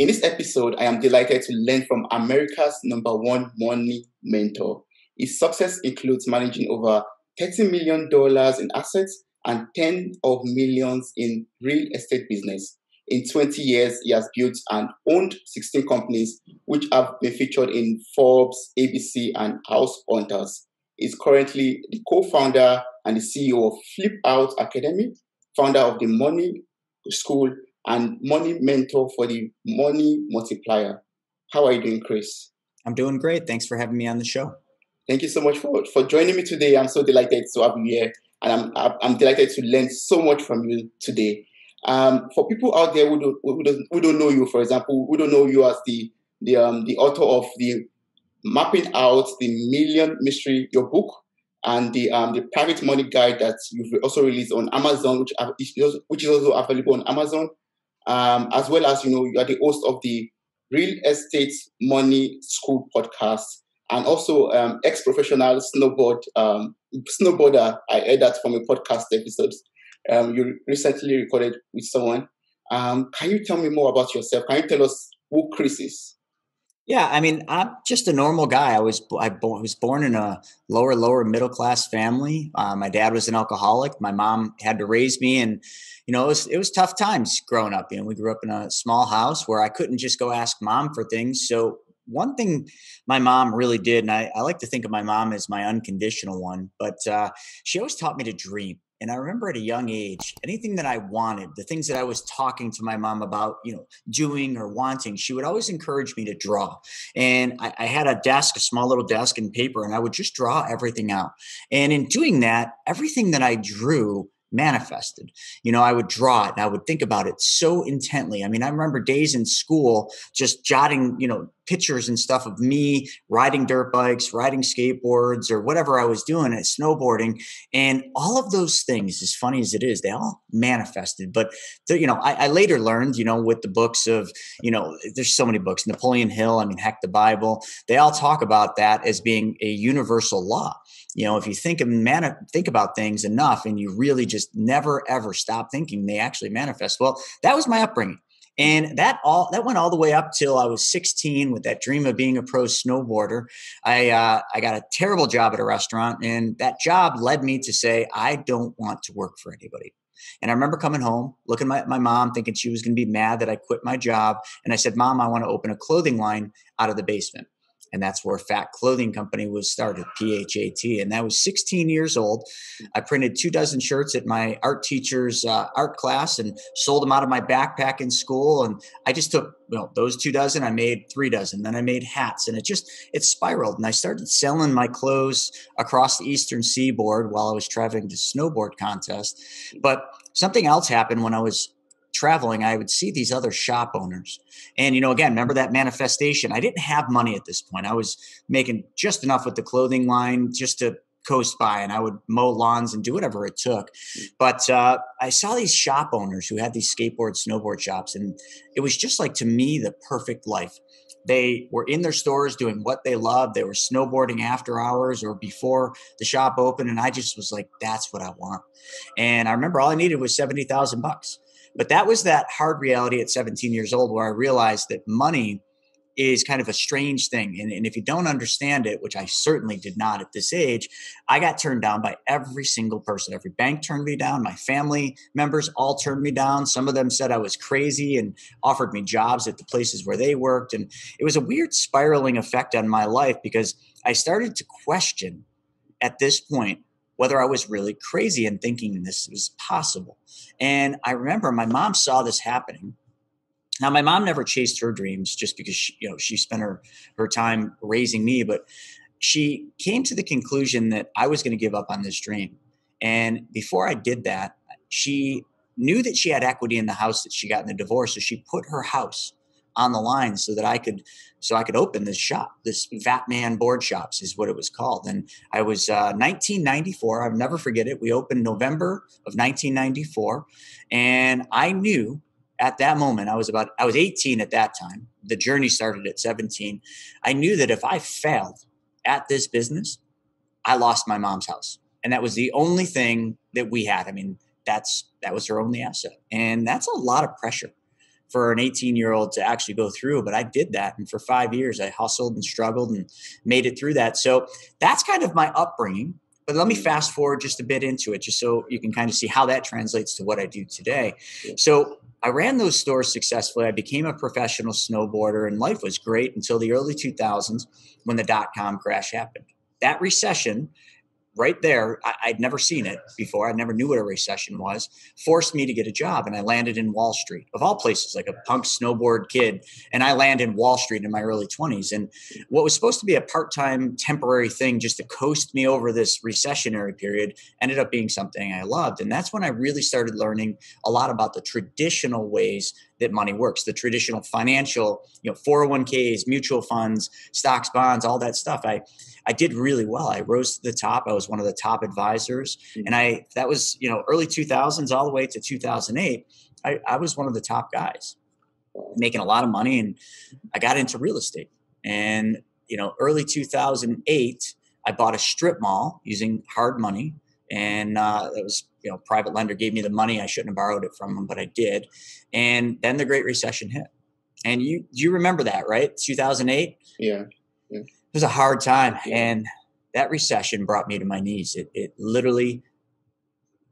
In this episode, I am delighted to learn from America's #1 money mentor. His success includes managing over $30 million in assets and tens of millions in real estate business. In 20 years, he has built and owned 16 companies, which have been featured in Forbes, ABC, and House Hunters. He's currently the co-founder and the CEO of FlipOut Academy, founder of the Money School, and money mentor for the Money Multiplier. How are you doing, Chris? I'm doing great. Thanks for having me on the show. Thank you so much for joining me today. I'm so delighted to have you here, and I'm delighted to learn so much from you today. For people out there who don't know you, for example, who don't know you as the author of the Mapping Out the Millionaire Mystery, your book, and the Private Money Guide that you've also released on Amazon, which is also available on Amazon, as well as you are the host of the Real Estate Money School podcast, and also ex-professional snowboarder. I heard that from a podcast episode you recently recorded with someone. Can you tell me more about yourself? Can you tell us who Chris is? Yeah, I mean, I'm just a normal guy. I was born in a lower middle class family. My dad was an alcoholic. My mom had to raise me, and it was tough times growing up. We grew up in a small house where I couldn't just go ask mom for things. So one thing my mom really did, and I like to think of my mom as my unconditional one, but she always taught me to dream. And I remember at a young age, anything that I wanted, the things that I was talking to my mom about, doing or wanting, she would always encourage me to draw. And I had a desk, a small little desk and paper, and I would just draw everything out. And in doing that, everything that I drew manifested. I would draw it and I would think about it so intently. I mean, I remember days in school just jotting, pictures and stuff of me riding dirt bikes, riding skateboards, or whatever I was doing at snowboarding. And all of those things, as funny as it is, they all manifested. But, I later learned, with the books of, there's so many books, Napoleon Hill, I mean, heck, the Bible, they all talk about that as being a universal law. If you think about things enough and you really just never, ever stop thinking, they actually manifest. Well, that was my upbringing. And that went all the way up till I was 16 with that dream of being a pro snowboarder. I got a terrible job at a restaurant, and that job led me to say, I don't want to work for anybody. And I remember coming home, looking at my mom, thinking she was going to be mad that I quit my job. And I said, Mom, I want to open a clothing line out of the basement. And that's where Fat Clothing Company was started, PHAT. And that was 16 years old. I printed 24 shirts at my art teacher's art class and sold them out of my backpack in school. And I just took those 24, I made 3 dozen. Then I made hats, and it spiraled. And I started selling my clothes across the Eastern Seaboard while I was traveling to snowboard contests. But something else happened when I was traveling. I would see these other shop owners. And, again, remember that manifestation. I didn't have money at this point. I was making just enough with the clothing line just to coast by, and I would mow lawns and do whatever it took. But I saw these shop owners who had these snowboard shops, and it was just like, to me, the perfect life. They were in their stores doing what they loved. They were snowboarding after hours or before the shop opened. And I just was like, that's what I want. And I remember all I needed was $70,000. But that was that hard reality at 17 years old where I realized that money is kind of a strange thing. And if you don't understand it, which I certainly did not at this age, I got turned down by every single person. Every bank turned me down. My family members all turned me down. Some of them said I was crazy and offered me jobs at the places where they worked. And it was a weird spiraling effect on my life because I started to question at this point whether I was really crazy and thinking this was possible. And I remember my mom saw this happening. Now, my mom never chased her dreams just because she spent her time raising me, but she came to the conclusion that I was going to give up on this dream. And before I did that, she knew that she had equity in the house that she got in the divorce. So she put her house on the line so that I could open this shop. This Fat Man Board Shops is what it was called. And I was 1994. I'll never forget it. We opened November of 1994. And I knew at that moment, I was 18 at that time. The journey started at 17. I knew that if I failed at this business, I lost my mom's house. And that was the only thing that we had. I mean, that was her only asset. And that's a lot of pressure for an 18-year-old to actually go through, but I did that. And for 5 years, I hustled and struggled and made it through that. So that's kind of my upbringing. But let me fast forward just a bit into it, just so you can kind of see how that translates to what I do today. So I ran those stores successfully. I became a professional snowboarder, and life was great until the early 2000s when the dot-com crash happened. That recession right there, I'd never seen it before. I never knew what a recession was, forced me to get a job. And I landed in Wall Street, of all places, like a punk snowboard kid. And I landed in Wall Street in my early 20s. And what was supposed to be a part-time temporary thing just to coast me over this recessionary period ended up being something I loved. And that's when I really started learning a lot about the traditional ways that money works, the traditional financial, 401ks, mutual funds, stocks, bonds, all that stuff. I did really well. I rose to the top. I was one of the top advisors. And that was, early 2000s all the way to 2008. I was one of the top guys making a lot of money. And I got into real estate. And, early 2008, I bought a strip mall using hard money. And it was, private lender gave me the money. I shouldn't have borrowed it from them, but I did. And then the Great Recession hit. And you remember that, right? 2008? Yeah. It was a hard time. And that recession brought me to my knees. It literally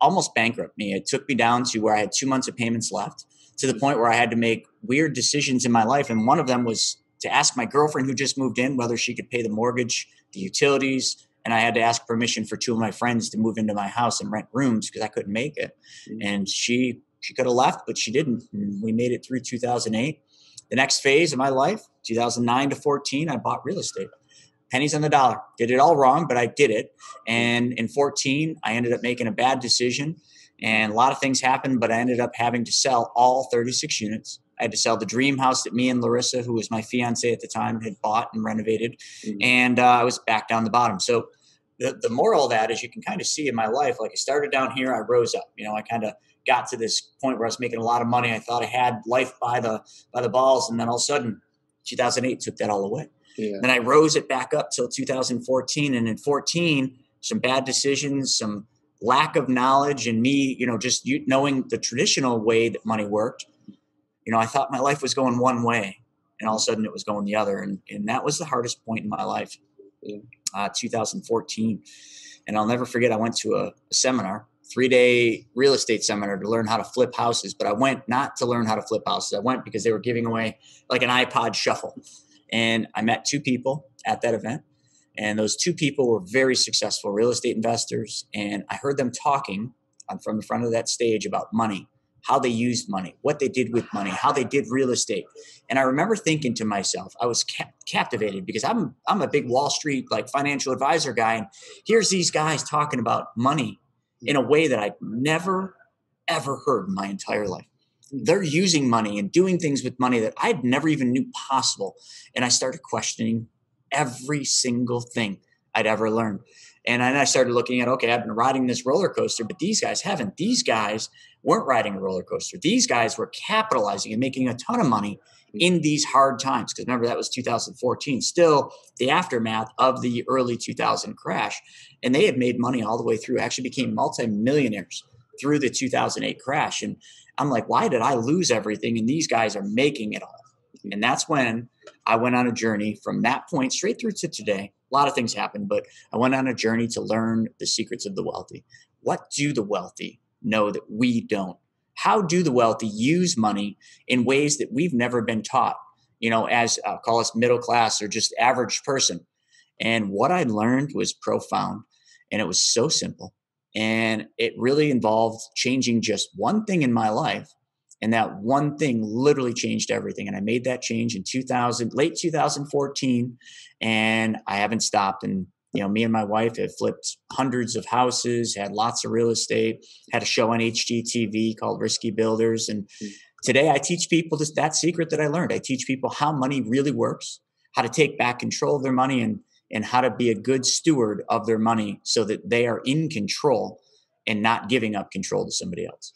almost bankrupted me. It took me down to where I had 2 months of payments left, to the point where I had to make weird decisions in my life. And one of them was to ask my girlfriend who just moved in whether she could pay the mortgage, the utilities. And I had to ask permission for 2 of my friends to move into my house and rent rooms because I couldn't make it. And she could have left, but she didn't. And we made it through 2008. The next phase of my life, 2009 to 14, I bought real estate. Pennies on the dollar. Did it all wrong, but I did it. And in 14, I ended up making a bad decision. And a lot of things happened, but I ended up having to sell all 36 units. I had to sell the dream house that me and Larissa, who was my fiance at the time, had bought and renovated. And I was back down the bottom. So the moral of that is you can kind of see in my life, like I started down here, I rose up. I kind of got to this point where I was making a lot of money. I thought I had life by the balls. And then all of a sudden, 2008 took that all away. Then I rose it back up till 2014. And in 14, some bad decisions, some lack of knowledge, and me, just knowing the traditional way that money worked. I thought my life was going one way, and all of a sudden it was going the other. And that was the hardest point in my life, 2014. And I'll never forget, I went to a seminar, 3-day real estate seminar to learn how to flip houses. But I went not to learn how to flip houses. I went because they were giving away like an iPod shuffle. And I met 2 people at that event. And those 2 people were very successful real estate investors. And I heard them talking from the front of that stage about money, how they used money, what they did with money, how they did real estate. And I remember thinking to myself, I was captivated because I'm a big Wall Street, like financial advisor guy. And here's these guys talking about money in a way that I've never, ever heard in my entire life. They're using money and doing things with money that I'd never even knew possible. And I started questioning every single thing I'd ever learned. And then I started looking at, okay, I've been riding this roller coaster, but these guys haven't. These guys weren't riding a roller coaster. These guys were capitalizing and making a ton of money in these hard times. Because remember, that was 2014, still the aftermath of the early 2000 crash. And they had made money all the way through, actually became multimillionaires through the 2008 crash. And I'm like, why did I lose everything? And these guys are making it all. And that's when I went on a journey from that point straight through to today. A lot of things happened, but I went on a journey to learn the secrets of the wealthy. What do the wealthy know that we don't? How do the wealthy use money in ways that we've never been taught, as I'll call us middle class or just average person? And what I learned was profound, and it was so simple. And it really involved changing just one thing in my life. And that one thing literally changed everything. And I made that change in late 2014, and I haven't stopped. And, me and my wife have flipped hundreds of houses, had lots of real estate, had a show on HGTV called Risky Builders. And today I teach people that secret that I learned. I teach people how money really works, how to take back control of their money, and how to be a good steward of their money so that they are in control and not giving up control to somebody else.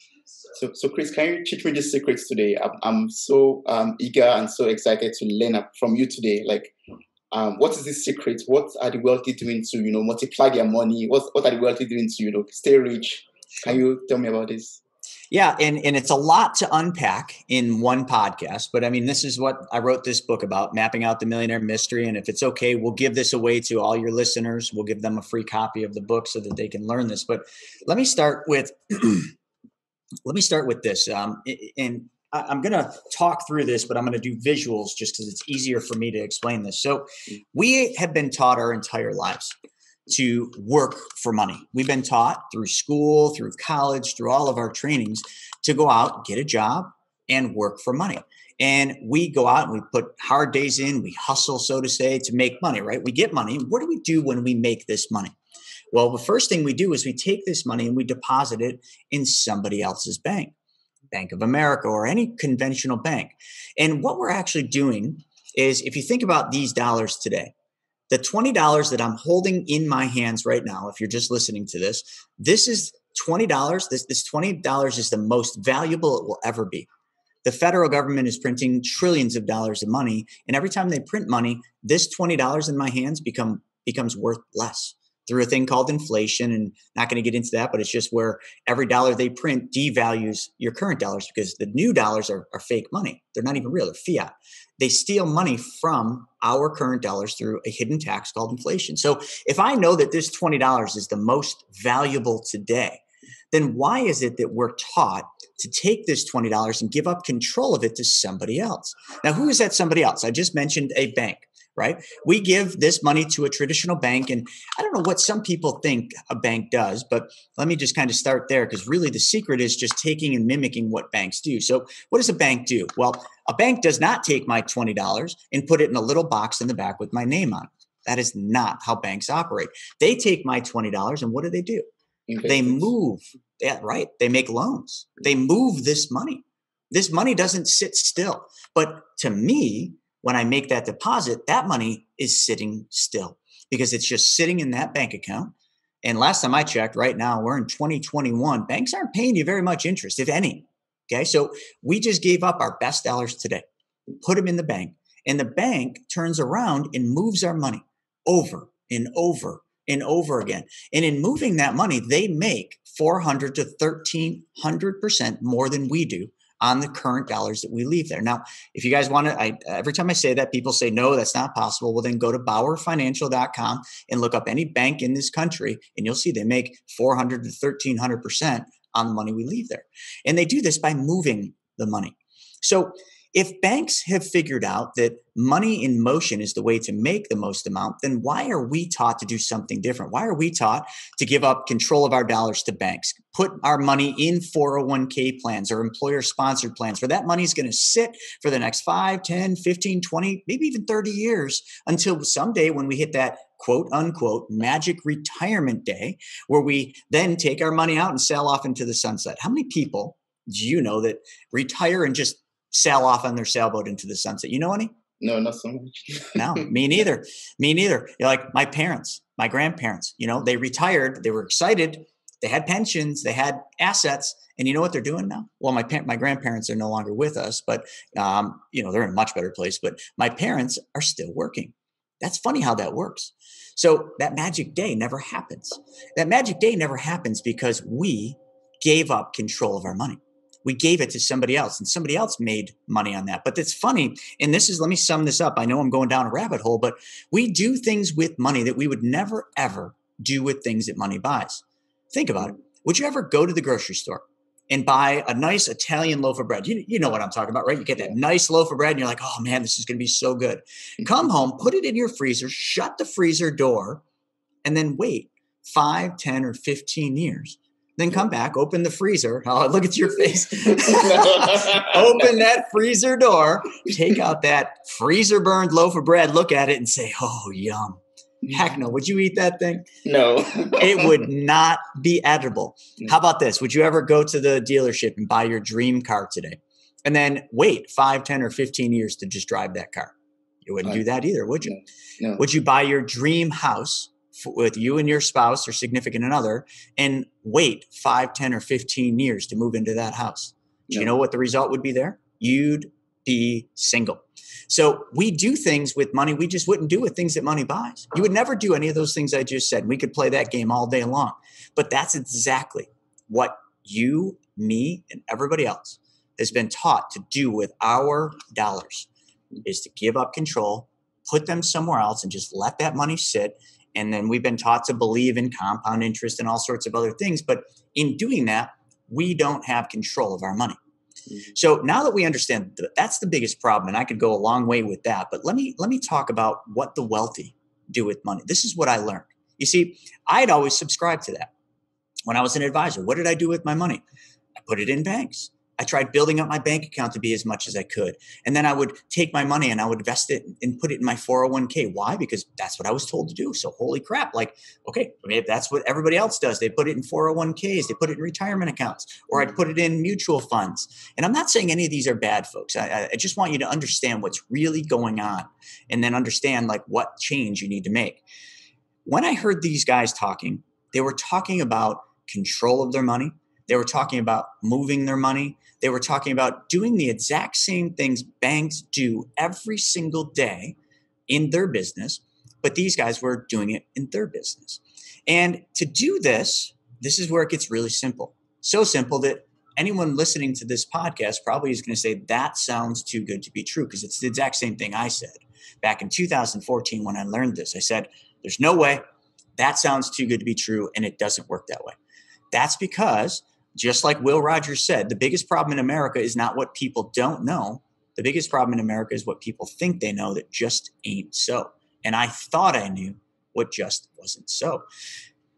So Chris, can you teach me the secrets today? I'm so eager and so excited to learn from you today. Like, what is the secret? What are the wealthy doing to, multiply their money? What are the wealthy doing to, stay rich? Can you tell me about this? Yeah, and it's a lot to unpack in one podcast, but I mean, this is what I wrote this book about, mapping out the Millionaire Mystery. And if it's okay, we'll give this away to all your listeners. We'll give them a free copy of the book so that they can learn this. But let me start with this. And I'm going to talk through this, but I'm going to do visuals just because it's easier for me to explain this. So we have been taught our entire lives to work for money. We've been taught through school, through college, through all of our trainings to go out, get a job, and work for money. And we go out and we put hard days in, we hustle, so to say, to make money, right? We get money. What do we do when we make this money? Well, the first thing we do is we take this money and we deposit it in somebody else's bank, Bank of America or any conventional bank. And what we're actually doing is, if you think about these dollars today, the $20 that I'm holding in my hands right now, if you're just listening to this, this is $20. This $20 is the most valuable it will ever be. The federal government is printing trillions of dollars of money. And every time they print money, this $20 in my hands becomes worth less through a thing called inflation. And not going to get into that, but it's just where every dollar they print devalues your current dollars because the new dollars are fake money. They're not even real, they're fiat. They steal money from our current dollars through a hidden tax called inflation. So if I know that this $20 is the most valuable today, then why is it that we're taught to take this $20 and give up control of it to somebody else? Now, who is that somebody else? I just mentioned a bank, right? We give this money to a traditional bank. And I don't know what some people think a bank does, but let me just kind of start there because really the secret is just taking and mimicking what banks do. So what does a bank do? Well, a bank does not take my $20 and put it in a little box in the back with my name on it. That is not how banks operate. They take my $20 and what do? They move. Yeah, right. They make loans. They move this money. This money doesn't sit still. But to me, when I make that deposit, that money is sitting still because it's just sitting in that bank account. And last time I checked, right now, we're in 2021. Banks aren't paying you very much interest, if any. Okay. So we just gave up our best dollars today, put them in the bank, and the bank turns around and moves our money over and over and over again. And in moving that money, they make 400 to 1,300% more than we do on the current dollars that we leave there. Now, if you guys want to, every time I say that, people say, no, that's not possible. Well, then go to BauerFinancial.com and look up any bank in this country, and you'll see they make 400 to 1,300% on the money we leave there. And they do this by moving the money. So if banks have figured out that money in motion is the way to make the most amount, then why are we taught to do something different? Why are we taught to give up control of our dollars to banks, put our money in 401k plans or employer-sponsored plans where that money is going to sit for the next 5, 10, 15, 20, maybe even 30 years until someday when we hit that quote unquote magic retirement day where we then take our money out and sail off into the sunset? How many people do you know that retire and just sail off on their sailboat into the sunset? You know any? No, not so much. No, me neither. Me neither. You're like my parents, my grandparents, they retired. They were excited. They had pensions. They had assets. And you know what they're doing now? Well, my grandparents are no longer with us, but, they're in a much better place. But my parents are still working. That's funny how that works. So that magic day never happens. That magic day never happens because we gave up control of our money. We gave it to somebody else and somebody else made money on that. But it's funny. And let me sum this up. I know I'm going down a rabbit hole, but we do things with money that we would never, ever do with things that money buys. Think about it. Would you ever go to the grocery store and buy a nice Italian loaf of bread? You know what I'm talking about, right? You get that nice loaf of bread and you're like, oh man, this is going to be so good. Come home, put it in your freezer, shut the freezer door, and then wait 5, 10, or 15 years. Then come back, open the freezer. Oh, look at your face. Open that freezer door, take out that freezer burned loaf of bread, look at it and say, oh, yum. Heck no. Would you eat that thing? No. It would not be edible. How about this? Would you ever go to the dealership and buy your dream car today and then wait 5, 10, or 15 years to just drive that car? You wouldn't do that either, would you? No. Would you buy your dream house with you and your spouse or significant other and wait 5, 10, or 15 years to move into that house? Do you know what the result would be there? You'd be single. So we do things with money we just wouldn't do with things that money buys. You would never do any of those things I just said. We could play that game all day long. But that's exactly what you me and everybody else has been taught to do with our dollars is to give up control, put them somewhere else, and just let that money sit. And then we've been taught to believe in compound interest and all sorts of other things. But in doing that, we don't have control of our money. So now that we understand that's the biggest problem, and I could go a long way with that, but let me talk about what the wealthy do with money. This is what I learned. You see, I'd always subscribed to that. When I was an advisor, what did I do with my money? I put it in banks. I tried building up my bank account to be as much as I could. And then I would take my money and I would invest it and put it in my 401k. Why? Because that's what I was told to do. So holy crap, like, okay, maybe that's what everybody else does. They put it in 401ks, they put it in retirement accounts, or I'd put it in mutual funds. And I'm not saying any of these are bad, folks. I just want you to understand what's really going on and then understand like what change you need to make. When I heard these guys talking, they were talking about control of their money. They were talking about moving their money. They were talking about doing the exact same things banks do every single day in their business, but these guys were doing it in their business. And to do this, this is where it gets really simple. So simple that anyone listening to this podcast probably is going to say, that sounds too good to be true, because it's the exact same thing I said back in 2014 when I learned this. I said, there's no way. That sounds too good to be true, and it doesn't work that way. That's because, just like Will Rogers said, the biggest problem in America is not what people don't know. The biggest problem in America is what people think they know that just ain't so. And I thought I knew what just wasn't so.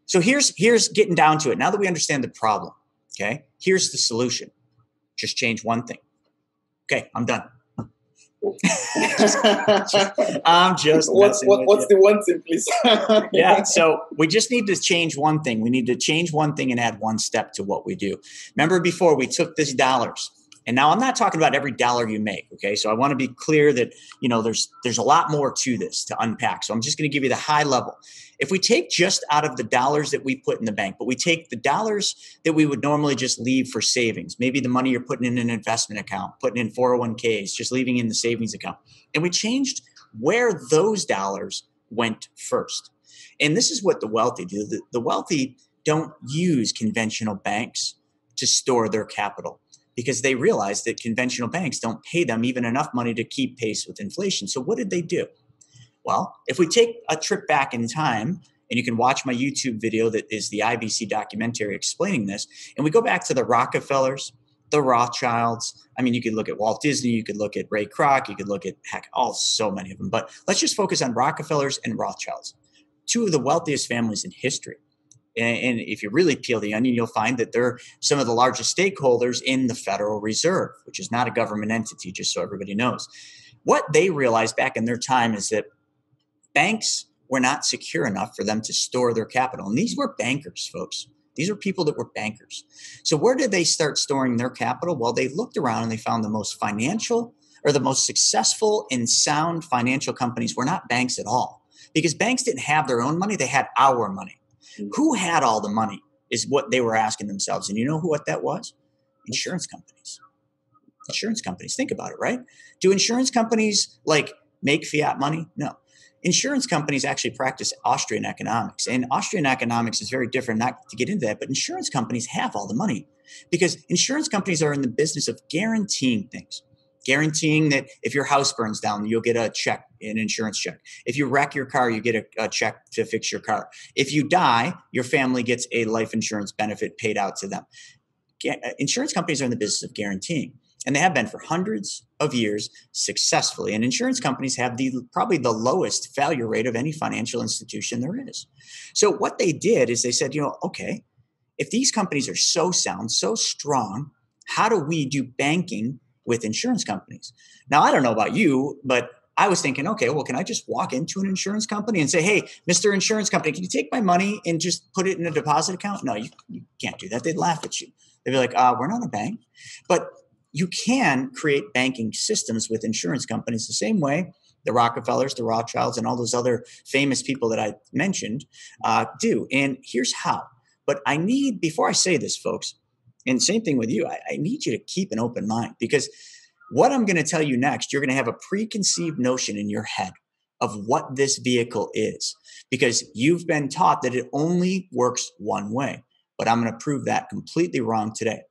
So here's getting down to it. Now that we understand the problem, okay, here's the solution. Just change one thing. Okay, I'm done. I'm just what's the one thing, please? Yeah, so we just need to change one thing. We need to change one thing and add one step to what we do. Remember before, we took this dollars, and now I'm not talking about every dollar you make, okay? So I want to be clear that, you know, there's a lot more to this to unpack. So I'm just going to give you the high level. If we take just out of the dollars that we put in the bank, but we take the dollars that we would normally just leave for savings, maybe the money you're putting in an investment account, putting in 401ks, just leaving in the savings account, and we changed where those dollars went first. And this is what the wealthy do. The wealthy don't use conventional banks to store their capital, because they realize that conventional banks don't pay them even enough money to keep pace with inflation. So what did they do? Well, if we take a trip back in time, and you can watch my YouTube video that is the IBC documentary explaining this, and we go back to the Rockefellers, the Rothschilds. I mean, you could look at Walt Disney, you could look at Ray Kroc, you could look at, so many of them. But let's just focus on Rockefellers and Rothschilds, two of the wealthiest families in history. And if you really peel the onion, you'll find that they're some of the largest stakeholders in the Federal Reserve, which is not a government entity, just so everybody knows. What they realized back in their time is that banks were not secure enough for them to store their capital. And these were bankers, folks. These are people that were bankers. So where did they start storing their capital? Well, they looked around and they found the most successful and sound financial companies were not banks at all, because banks didn't have their own money. They had our money. Who had all the money is what they were asking themselves. And you know what that was? Insurance companies. Insurance companies. Think about it, right? Do insurance companies like make fiat money? No. Insurance companies actually practice Austrian economics. And Austrian economics is very different, not to get into that, but insurance companies have all the money, because insurance companies are in the business of guaranteeing things. Guaranteeing that if your house burns down, you'll get a check, an insurance check. If you wreck your car, you get a check to fix your car. If you die, your family gets a life insurance benefit paid out to them. Insurance companies are in the business of guaranteeing, and they have been for hundreds of years successfully. And insurance companies have probably the lowest failure rate of any financial institution there is. So what they did is they said, okay, if these companies are so sound, so strong, how do we do banking with insurance companies? Now, I don't know about you, but I was thinking, okay, well, can I just walk into an insurance company and say, hey, Mr. Insurance Company, can you take my money and just put it in a deposit account? No, you can't do that. They'd laugh at you. They'd be like, we're not a bank. But you can create banking systems with insurance companies the same way the Rockefellers, the Rothschilds, and all those other famous people that I mentioned do. And here's how. But before I say this, folks, and same thing with you, I need you to keep an open mind, because what I'm going to tell you next, you're going to have a preconceived notion in your head of what this vehicle is, because you've been taught that it only works one way. but I'm going to prove that completely wrong today.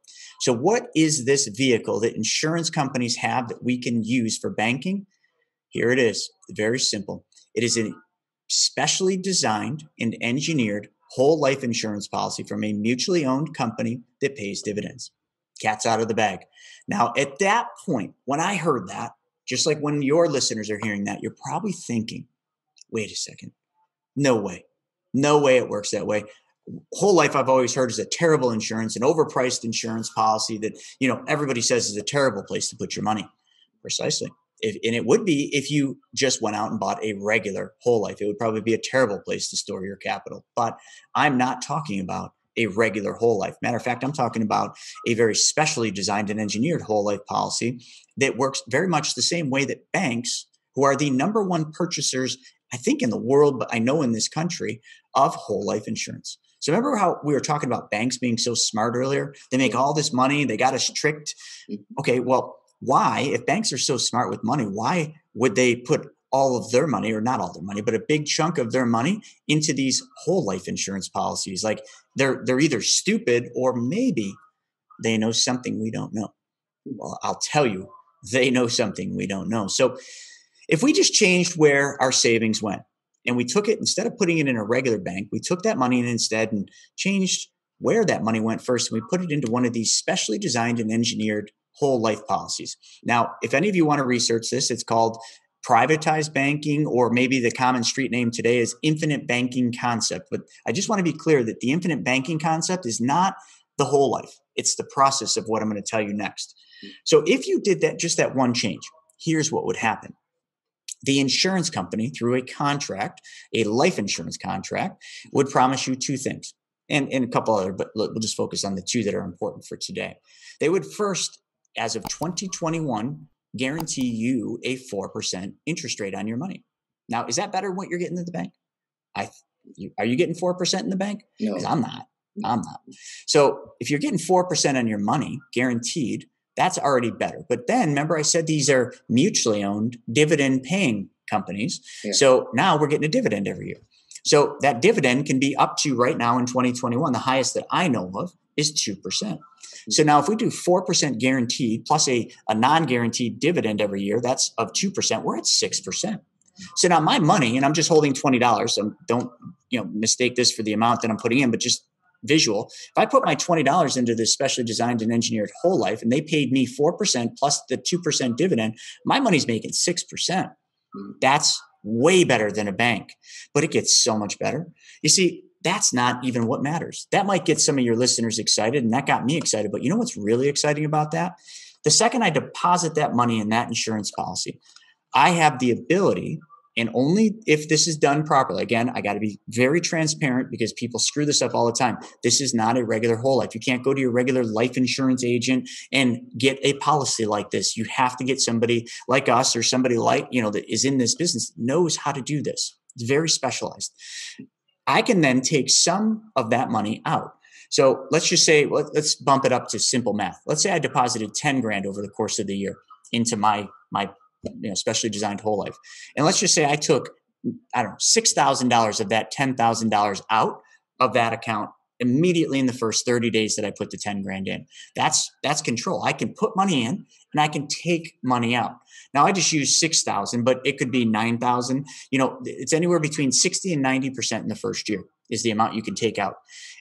So what is this vehicle that insurance companies have that we can use for banking? Here it is. Very simple. It is a specially designed and engineered whole life insurance policy from a mutually owned company that pays dividends. Cat's out of the bag. Now, at that point, when I heard that, just like when your listeners are hearing that, you're probably thinking, wait a second. No way. No way it works that way. Whole life I've always heard is a terrible insurance, an overpriced insurance policy that, everybody says is a terrible place to put your money. Precisely. And it would be if you just went out and bought a regular whole life. It would probably be a terrible place to store your capital. But I'm not talking about a regular whole life. Matter of fact, I'm talking about a very specially designed and engineered whole life policy that works very much the same way that banks, who are the number one purchasers, I think in the world, but I know in this country, of whole life insurance. So remember how we were talking about banks being so smart earlier? They make all this money. They got us tricked. Okay, well, why, if banks are so smart with money, why would they put all of their money, or not all their money, but a big chunk of their money into these whole life insurance policies? Like they're either stupid or maybe they know something we don't know. Well, I'll tell you, they know something we don't know. So if we just changed where our savings went and we took it, instead of putting it in a regular bank, we took that money and changed where that money went first. And we put it into one of these specially designed and engineered whole life policies. Now, if any of you want to research this, it's called privatized banking, or maybe the common street name today is infinite banking concept. But I just want to be clear that the infinite banking concept is not the whole life. It's the process of what I'm going to tell you next. So if you did that, just that one change, here's what would happen. The insurance company, through a contract, a life insurance contract, would promise you two things, and a couple other, but we'll just focus on the two that are important for today. They would first, as of 2021, guarantee you a 4% interest rate on your money. Now, is that better than what you're getting at the bank? Are you getting 4% in the bank? No. Because I'm not. So if you're getting 4% on your money guaranteed, that's already better. But then remember I said these are mutually owned dividend paying companies. Yeah. So now we're getting a dividend every year. So that dividend can be up to, right now in 2021, the highest that I know of is 2%. So now if we do 4% guaranteed plus a non-guaranteed dividend every year, that's of 2%, we're at 6%. So now my money, and I'm just holding $20, so don't mistake this for the amount that I'm putting in, but just visual. If I put my $20 into this specially designed and engineered whole life and they paid me 4% plus the 2% dividend, my money's making 6%. That's way better than a bank, but it gets so much better. You see, that's not even what matters. That might get some of your listeners excited, and that got me excited. But you know what's really exciting about that? The second I deposit that money in that insurance policy, I have the ability, and only if this is done properly. Again, I got to be very transparent because people screw this up all the time. This is not a regular whole life. You can't go to your regular life insurance agent and get a policy like this. You have to get somebody like us, or somebody like, that is in this business, knows how to do this. It's very specialized. I can then take some of that money out. So let's just say, let's bump it up to simple math. Let's say I deposited 10 grand over the course of the year into my specially designed whole life. And let's just say I took, $6,000 of that $10,000 out of that account immediately in the first 30 days that I put the 10 grand in. That's control. I can put money in and I can take money out. Now I just use 6,000, but it could be 9,000. It's anywhere between 60 and 90% in the first year is the amount you can take out.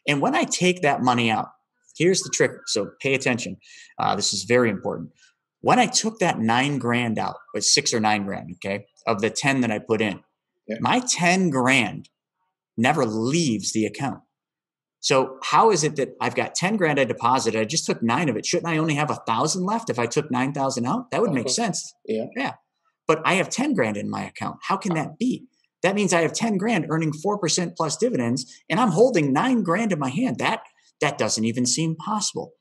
And when I take that money out, here's the trick. So pay attention. This is very important. When I took that 9 grand out, with 6 or 9 grand, okay, of the 10 that I put in, my 10 grand never leaves the account. So how is it that I've got 10 grand I deposited? I just took 9 of it. Shouldn't I only have 1,000 left if I took 9,000 out? That would make sense. Yeah. But I have 10 grand in my account. How can that be? That means I have 10 grand earning 4% plus dividends, and I'm holding 9 grand in my hand. That doesn't even seem possible.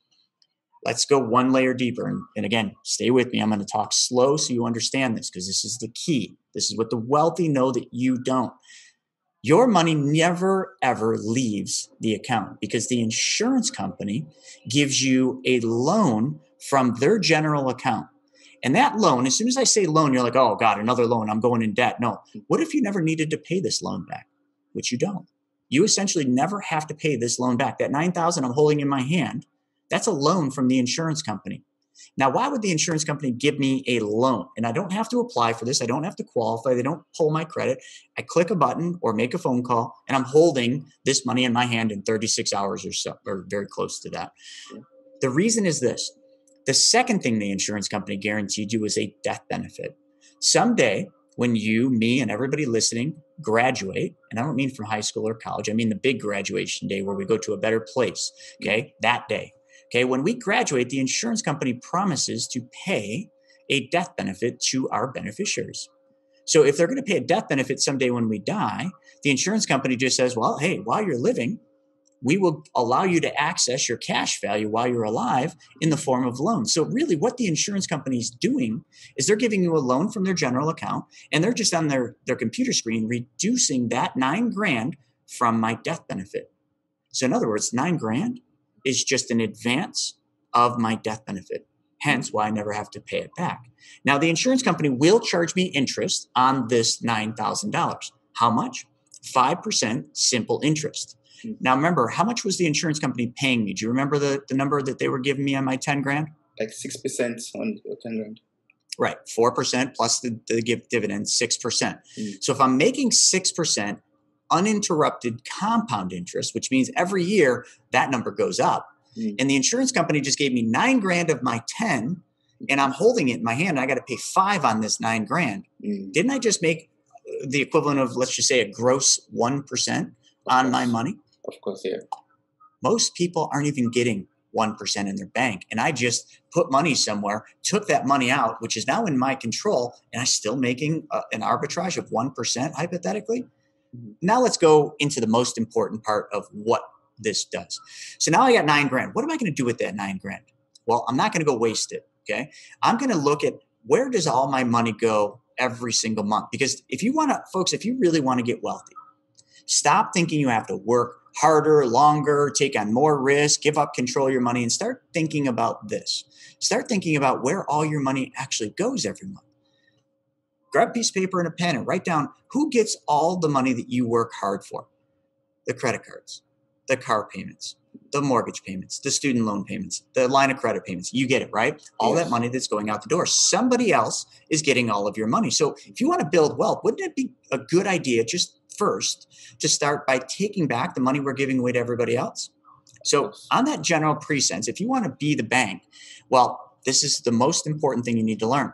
Let's go one layer deeper. And again, stay with me. I'm going to talk slow so you understand this, because this is the key. This is what the wealthy know that you don't. Your money never, ever leaves the account because the insurance company gives you a loan from their general account. And that loan, as soon as I say loan, you're like, oh God, another loan. I'm going in debt. No. What if you never needed to pay this loan back? Which you don't. You essentially never have to pay this loan back. That $9,000 I'm holding in my hand, that's a loan from the insurance company. Now, why would the insurance company give me a loan? And I don't have to apply for this. I don't have to qualify. They don't pull my credit. I click a button or make a phone call, and I'm holding this money in my hand in 36 hours or so, or very close to that. The reason is this. The second thing the insurance company guaranteed you is a death benefit. Someday, when you, me, and everybody listening graduate, and I don't mean from high school or college, I mean the big graduation day where we go to a better place, okay, that day. Okay, when we graduate, the insurance company promises to pay a death benefit to our beneficiaries. So if they're going to pay a death benefit someday when we die, the insurance company just says, well, hey, while you're living, we will allow you to access your cash value while you're alive in the form of loans. So really what the insurance company is doing is they're giving you a loan from their general account, and they're just on their computer screen reducing that $9,000 from my death benefit. So in other words, $9,000 is just an advance of my death benefit. Hence why I never have to pay it back. Now, the insurance company will charge me interest on this $9,000. How much? 5% simple interest. Now, remember, how much was the insurance company paying me? Do you remember the number that they were giving me on my $10,000? Like 6% on your $10,000. Right. 4% plus the dividend, 6%. So if I'm making 6% uninterrupted compound interest, which means every year that number goes up, and the insurance company just gave me $9,000 of my 10, and I'm holding it in my hand, and I got to pay 5 on this $9,000. Didn't I just make the equivalent of, let's just say, a gross 1% on my money? Of course, yeah. Most people aren't even getting 1% in their bank. And I just put money somewhere, took that money out, which is now in my control, and I'm still making an arbitrage of 1% hypothetically. Now let's go into the most important part of what this does. So now I got $9,000. What am I going to do with that $9,000? Well, I'm not going to go waste it. Okay. I'm going to look at where does all my money go every single month? Because if you want to, folks, if you really want to get wealthy, stop thinking you have to work harder, longer, take on more risk, give up control of your money, and start thinking about this. Start thinking about where all your money actually goes every month. Grab a piece of paper and a pen and write down who gets all the money that you work hard for. The credit cards, the car payments, the mortgage payments, the student loan payments, the line of credit payments. You get it, right? All that money that's going out the door. Somebody else is getting all of your money. So if you want to build wealth, wouldn't it be a good idea just first to start by taking back the money we're giving away to everybody else? So on that general presense, if you want to be the bank, well, this is the most important thing you need to learn.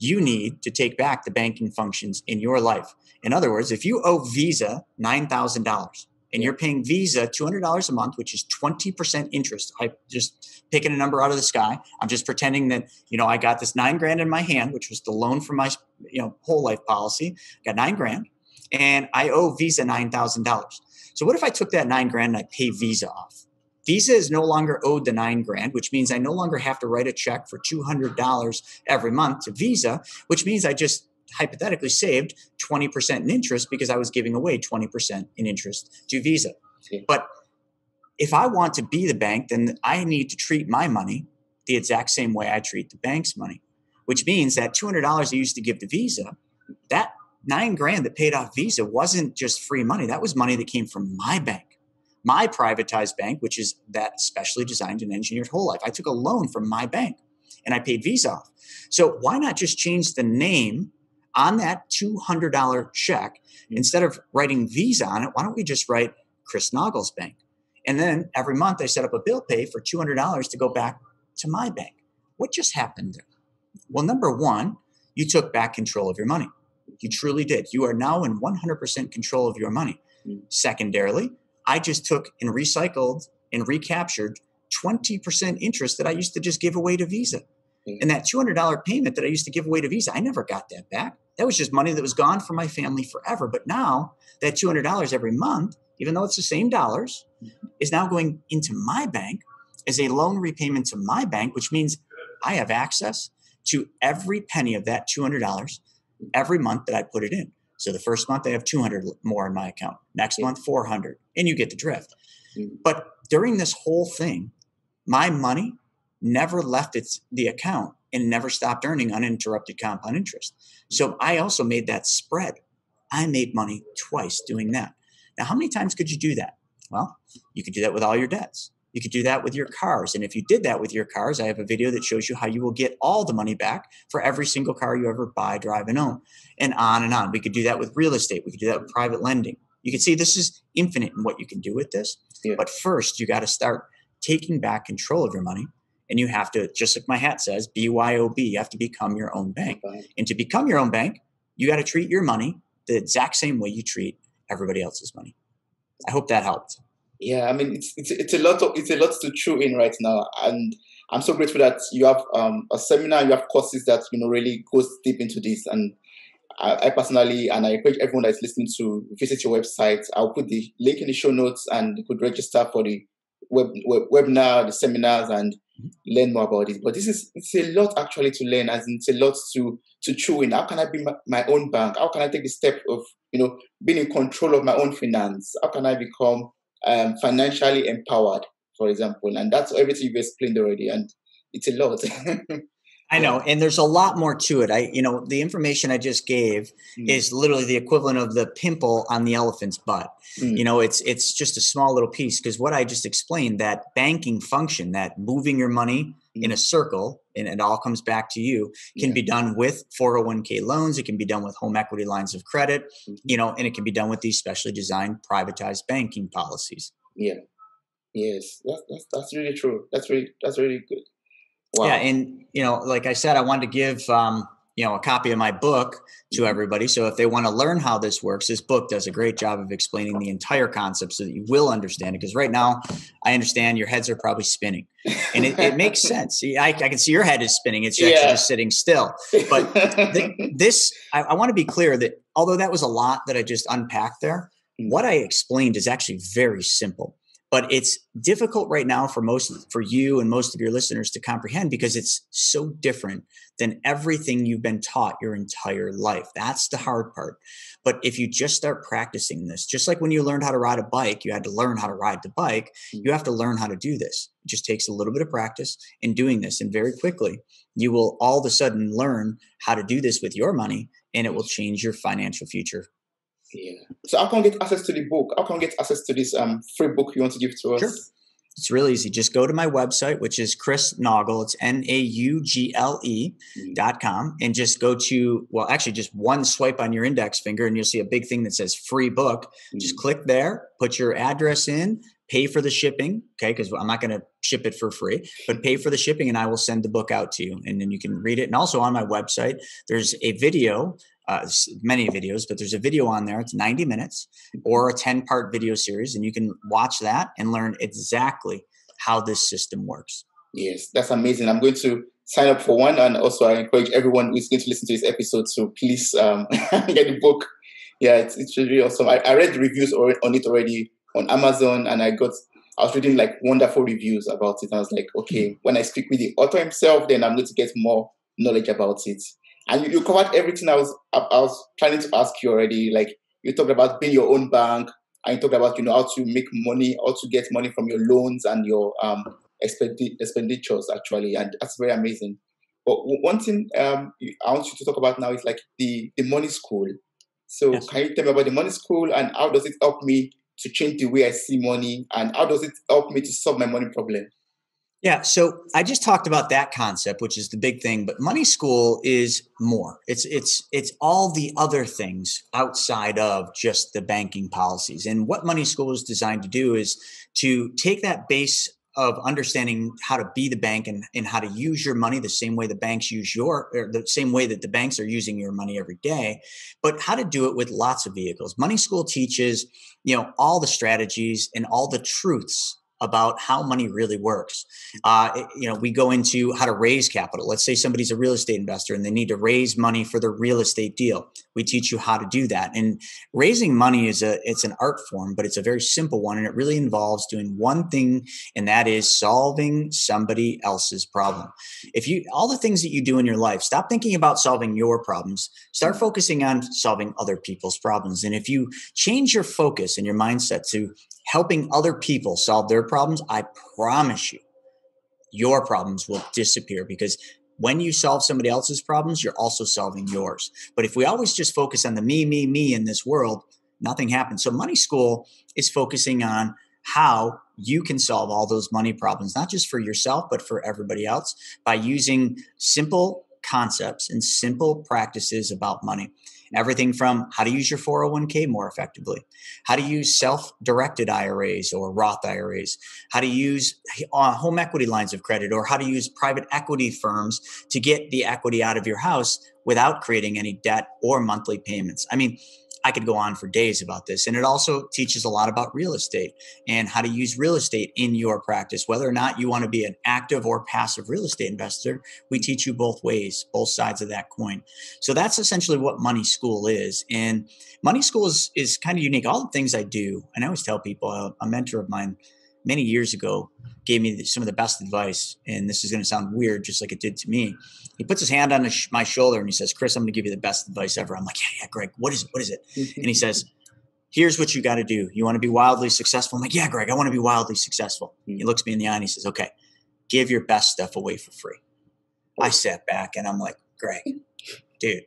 You need to take back the banking functions in your life. In other words, if you owe Visa $9,000 and you're paying Visa $200 a month, which is 20% interest, I just picking a number out of the sky. I'm just pretending that, I got this $9,000 in my hand, which was the loan for my, whole life policy. Got $9,000 and I owe Visa $9,000. So what if I took that $9,000 and I pay Visa off? Visa is no longer owed the $9,000, which means I no longer have to write a check for $200 every month to Visa, which means I just hypothetically saved 20% in interest because I was giving away 20% in interest to Visa. Okay. But if I want to be the bank, then I need to treat my money the exact same way I treat the bank's money, which means that $200 I used to give to Visa, that $9,000 that paid off Visa wasn't just free money. That was money that came from my bank. My privatized bank, which is that specially designed and engineered whole life. I took a loan from my bank and I paid Visa off. So why not just change the name on that $200 check? Instead of writing Visa on it, why don't we just write Chris Naugle's bank? And then every month I set up a bill pay for $200 to go back to my bank. What just happened there? Well, number one, you took back control of your money. You truly did. You are now in 100% control of your money. Secondarily, I just took and recycled and recaptured 20% interest that I used to just give away to Visa. And that $200 payment that I used to give away to Visa, I never got that back. That was just money that was gone from my family forever. But now that $200 every month, even though it's the same dollars, is now going into my bank as a loan repayment to my bank, which means I have access to every penny of that $200 every month that I put it in. So the first month I have 200 more in my account. Next month, 400, and you get the drift. But during this whole thing, my money never left the account and never stopped earning uninterrupted compound interest. So I also made that spread. I made money twice doing that. Now, how many times could you do that? Well, you could do that with all your debts. You could do that with your cars. And if you did that with your cars, I have a video that shows you how you will get all the money back for every single car you ever buy, drive, and own, and on and on. We could do that with real estate. We could do that with private lending. You can see this is infinite in what you can do with this. Yeah. But first, you got to start taking back control of your money. And you have to, just like my hat says, BYOB, you have to become your own bank. And to become your own bank, you got to treat your money the exact same way you treat everybody else's money. I hope that helped. Yeah, I mean, it's a lot to chew in right now, and I'm so grateful that you have a seminar, you have courses that really goes deep into this. And I personally, and I encourage everyone that's listening to visit your website. I'll put the link in the show notes, and you could register for the webinar, the seminars, and learn more about it. But it's a lot actually to learn, as in it's a lot to chew in. How can I be my own bank? How can I take the step of being in control of my own finance? How can I become financially empowered, for example? And that's everything you've explained already, and it's a lot. I know, and there's a lot more to it. The information I just gave is literally the equivalent of the pimple on the elephant's butt. It's just a small little piece, because what I just explained, that banking function, that moving your money in a circle, and it all comes back to you, can be done with 401k loans. It can be done with home equity lines of credit, and it can be done with these specially designed privatized banking policies. Yeah. Yes. That's really true. That's really good. Wow. Yeah. And, like I said, I wanted to give, a copy of my book to everybody. So if they want to learn how this works, this book does a great job of explaining the entire concept so that you will understand it. Because right now, I understand your heads are probably spinning, and it makes sense. I can see your head is spinning. It's actually just sitting still. But I want to be clear that although that was a lot that I just unpacked there, what I explained is actually very simple. But it's difficult right now for you and most of your listeners to comprehend, because it's so different than everything you've been taught your entire life. That's the hard part. But if you just start practicing this, just like when you learned how to ride a bike, you had to learn how to ride the bike. You have to learn how to do this. It just takes a little bit of practice in doing this. And very quickly, you will all of a sudden learn how to do this with your money, and it will change your financial future. Yeah. So how can we get access to the book? How can we get access to this free book you want to give to us? Sure. It's really easy. Just go to my website, which is Chris Naugle. It's Naugle.com. And just go to, just one swipe on your index finger, and you'll see a big thing that says free book. Just click there, put your address in, pay for the shipping. Okay. Because I'm not going to ship it for free, but pay for the shipping, and I will send the book out to you. And then you can read it. And also on my website, there's a video. Many videos, but there's a video on there. It's 90 minutes or a 10-part video series, and you can watch that and learn exactly how this system works. Yes, that's amazing. I'm going to sign up for one, and also I encourage everyone who's going to listen to this episode to please get the book. Yeah, it's really awesome. I read the reviews on it already on Amazon, and I was reading like wonderful reviews about it. I was like, okay, when I speak with the author himself, then I'm going to get more knowledge about it. And you covered everything I was planning to ask you already. Like, you talked about being your own bank, and you talked about how to make money, how to get money from your loans and your expenditures actually, and that's very amazing. But one thing I want you to talk about now is like the money school. So Yes. Can you tell me about the money school, and how does it help me to change the way I see money, and how does it help me to solve my money problem? Yeah. So I just talked about that concept, which is the big thing, but money school is more. It's all the other things outside of just the banking policies. And what money school is designed to do is to take that base of understanding how to be the bank and how to use your money the same way the banks or the same way that the banks are using your money every day, but how to do it with lots of vehicles. Money school teaches, all the strategies and all the truths about how money really works. We go into how to raise capital. Let's say somebody's a real estate investor and they need to raise money for their real estate deal. We teach you how to do that. And raising money it's an art form, but it's a very simple one. And it really involves doing one thing, and that is solving somebody else's problem. All the things that you do in your life, stop thinking about solving your problems, start focusing on solving other people's problems. And if you change your focus and your mindset to helping other people solve their problems, I promise you, your problems will disappear, because when you solve somebody else's problems, you're also solving yours. But if we always just focus on the me in this world, nothing happens. So Money School is focusing on how you can solve all those money problems, not just for yourself, but for everybody else by using simple concepts and simple practices about money. Everything from how to use your 401k more effectively, how to use self-directed IRAs or Roth IRAs, how to use home equity lines of credit, or how to use private equity firms to get the equity out of your house without creating any debt or monthly payments. I mean, I could go on for days about this. And it also teaches a lot about real estate and how to use real estate in your practice. Whether or not you want to be an active or passive real estate investor, we teach you both ways, both sides of that coin. So that's essentially what Money School is. And Money School is kind of unique. All the things I do, and I always tell people, a mentor of mine many years ago gave me some of the best advice. And this is going to sound weird, just like it did to me. He puts his hand on my shoulder and he says, "Chris, I'm going to give you the best advice ever." I'm like, yeah, Greg, what is it? What is it? And he says, "Here's what you got to do. You want to be wildly successful?" I'm like, "Yeah, Greg, I want to be wildly successful." He looks me in the eye and he says, "Okay, give your best stuff away for free." I sat back and I'm like, "Greg, dude,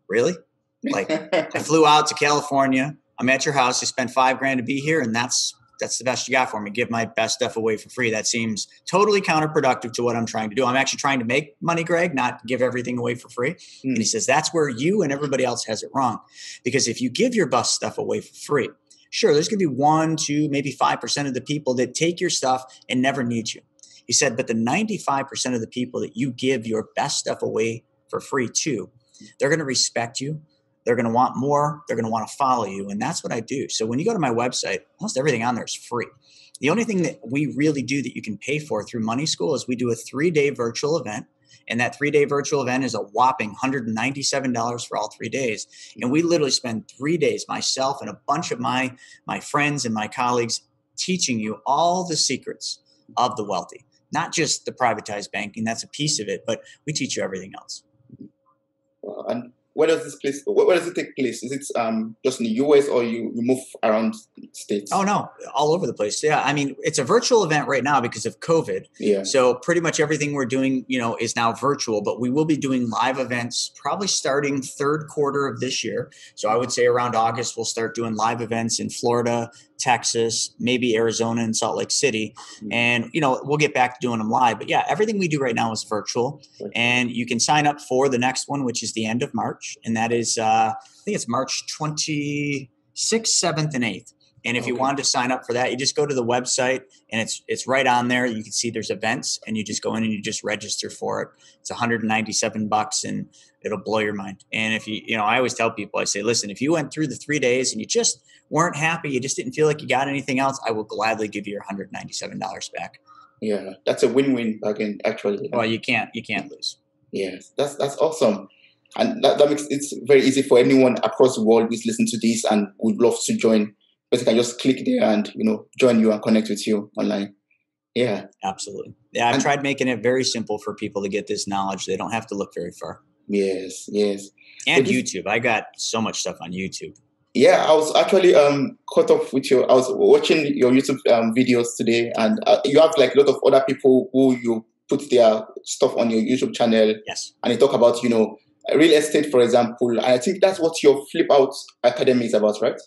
really? Like, I flew out to California. I'm at your house. I spent $5,000 to be here. And that's the best you got for me. Give my best stuff away for free. That seems totally counterproductive to what I'm trying to do. I'm actually trying to make money, Greg, not give everything away for free." And he says, "That's where you and everybody else has it wrong. Because if you give your best stuff away for free, sure, there's going to be 1, 2, maybe 5% of the people that take your stuff and never need you." He said, "But the 95% of the people that you give your best stuff away for free to, they're going to respect you. They're going to want more. They're going to want to follow you." And that's what I do. So when you go to my website, almost everything on there is free. The only thing that we really do that you can pay for through Money School is we do a 3-day virtual event. And that 3-day virtual event is a whopping $197 for all 3 days. And we literally spend 3 days, myself and a bunch of my friends and my colleagues, teaching you all the secrets of the wealthy, not just the privatized banking. That's a piece of it, but we teach you everything else. And where does this place? Where does it take place? Is it just in the US, or you move around states? Oh no, all over the place. Yeah, I mean, it's a virtual event right now because of COVID. Yeah. So pretty much everything we're doing, is now virtual. But we will be doing live events probably starting third quarter of this year. So I would say around August we'll start doing live events in Florida, Texas, maybe Arizona and Salt Lake City. And, we'll get back to doing them live. But yeah, everything we do right now is virtual. And you can sign up for the next one, which is the end of March. And that is, I think it's March 26th, 7th, and 8th. And if you wanted to sign up for that, you just go to the website and it's right on there. You can see there's events and you just go in and you just register for it. It's $197 and it'll blow your mind. And if I always tell people, I say, listen, if you went through the 3 days and you just weren't happy, you just didn't feel like you got anything else, I will gladly give you your $197 back. Yeah, that's a win-win bargain, actually. Well, you can't lose. Yes, that's awesome. And that makes it very easy for anyone across the world who's listening to this and would love to join. But you can just click there and, join you and connect with you online. Yeah. Absolutely. Yeah, I've tried making it very simple for people to get this knowledge. They don't have to look very far. Yes. And YouTube. I got so much stuff on YouTube. Yeah, I was actually caught up with you. I was watching your YouTube videos today, and you have like a lot of other people who you put their stuff on your YouTube channel. Yes. And they talk about, real estate, for example. And I think that's what your FlipOut Academy is about, right?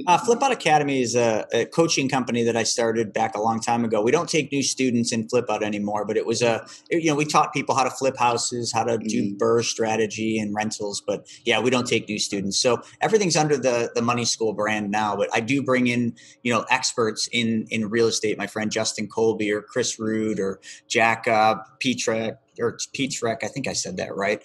FlipOut Academy is a coaching company that I started back a long time ago. We don't take new students in FlipOut anymore, but it was we taught people how to flip houses, how to do BRRRR strategy and rentals. But yeah, we don't take new students. So everything's under the Money School brand now. But I do bring in, experts in real estate. My friend Justin Colby or Chris Rood or Jack Petrek. I think I said that right.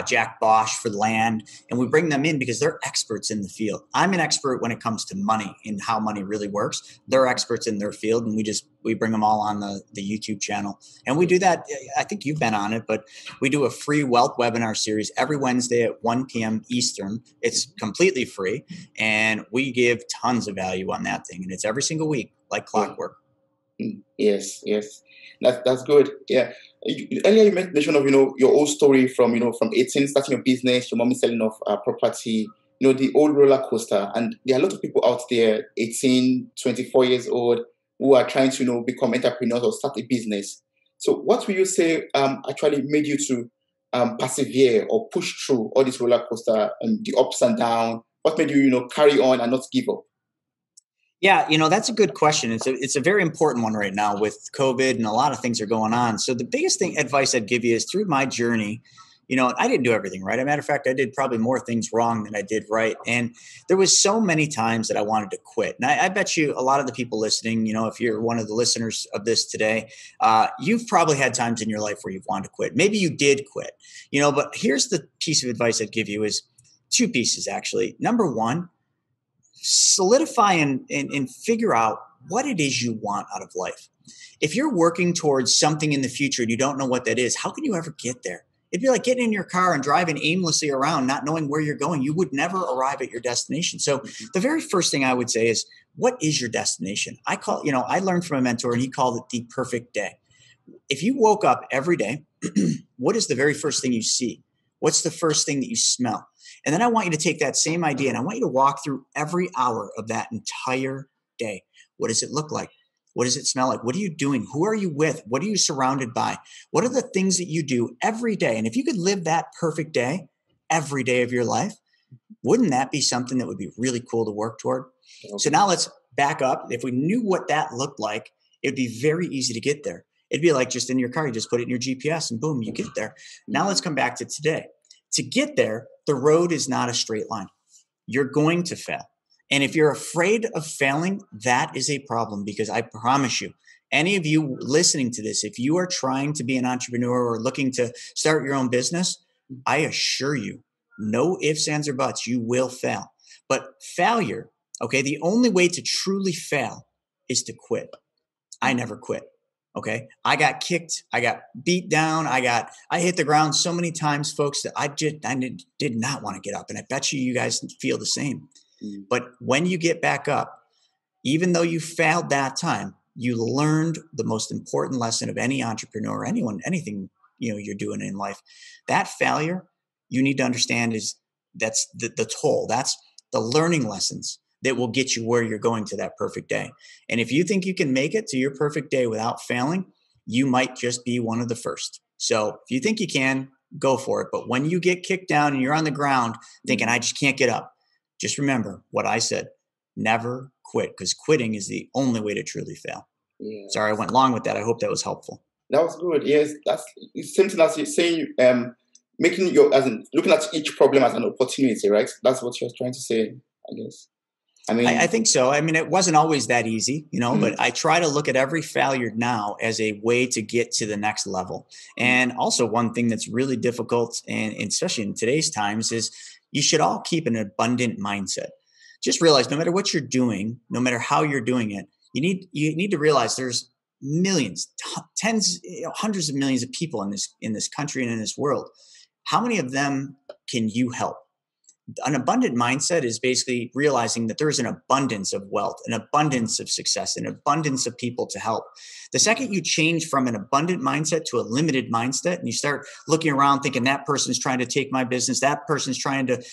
Jack Bosch for land. And we bring them in because they're experts in the field. I'm an expert when it comes to money and how money really works. They're experts in their field. And we bring them all on the YouTube channel. And we do that. I think you've been on it, but we do a free wealth webinar series every Wednesday at 1 p.m. Eastern. It's completely free. And we give tons of value on that thing. And it's every single week, like clockwork. Yes. That's good. Yeah. Earlier you mentioned of your old story from 18 starting your business, your mom is selling off property, the old roller coaster, and there are a lot of people out there 18, 24 years old who are trying to become entrepreneurs or start a business. So what will you say actually made you to persevere or push through all this roller coaster and the ups and downs? What made you, carry on and not give up? Yeah, that's a good question. It's a very important one right now with COVID and a lot of things are going on. So the biggest advice I'd give you is through my journey, I didn't do everything right. As a matter of fact, I did probably more things wrong than I did right. And there was so many times that I wanted to quit. And I bet you a lot of the people listening, if you're one of the listeners of this today, you've probably had times in your life where you've wanted to quit. Maybe you did quit, but here's the piece of advice I'd give you is two pieces, actually. Number one, solidify and figure out what it is you want out of life. If you're working towards something in the future and you don't know what that is, how can you ever get there? It'd be like getting in your car and driving aimlessly around, not knowing where you're going. You would never arrive at your destination. So the very first thing I would say is, what is your destination? I learned from a mentor and he called it the perfect day. If you woke up every day, what is the very first thing you see? What's the first thing that you smell? And then I want you to take that same idea and I want you to walk through every hour of that entire day. What does it look like? What does it smell like? What are you doing? Who are you with? What are you surrounded by? What are the things that you do every day? And if you could live that perfect day every day of your life, wouldn't that be something that would be really cool to work toward? Okay. So now let's back up. If we knew what that looked like, it'd be very easy to get there. It'd be like just in your car, you just put it in your GPS and boom, you get there. Now let's come back to today. To get there, the road is not a straight line. You're going to fail. And if you're afraid of failing, that is a problem, because I promise you, any of you listening to this, if you are trying to be an entrepreneur or looking to start your own business, I assure you, no ifs, ands, or buts, you will fail. But failure, okay, the only way to truly fail is to quit. I never quit. Okay. I got kicked. I got beat down. I hit the ground so many times, folks, that I did not want to get up. And I bet you guys feel the same. But when you get back up, even though you failed that time, you learned the most important lesson of any entrepreneur, anything, you're doing in life. That failure, you need to understand, that's the toll. That's the learning lessons that will get you where you're going to that perfect day. And if you think you can make it to your perfect day without failing, you might just be one of the first. So if you think you can, go for it. But when you get kicked down and you're on the ground thinking, I just can't get up, just remember what I said, never quit, because quitting is the only way to truly fail. Yeah. Sorry, I went long with that. I hope that was helpful. That was good. Yes, that's something as you're saying, looking at each problem as an opportunity, right? That's what you're trying to say, I guess. I think so. It wasn't always that easy, but I try to look at every failure now as a way to get to the next level. And also one thing that's really difficult, and especially in today's times, is you should all keep an abundant mindset. Just realize no matter what you're doing, no matter how you're doing it, you need to realize there's millions, tens, hundreds of millions of people in this country and in this world. How many of them can you help? An abundant mindset is basically realizing that there's an abundance of wealth, an abundance of success, an abundance of people to help. The second you change from an abundant mindset to a limited mindset, and you start looking around thinking that person's trying to take my business, that person's trying to,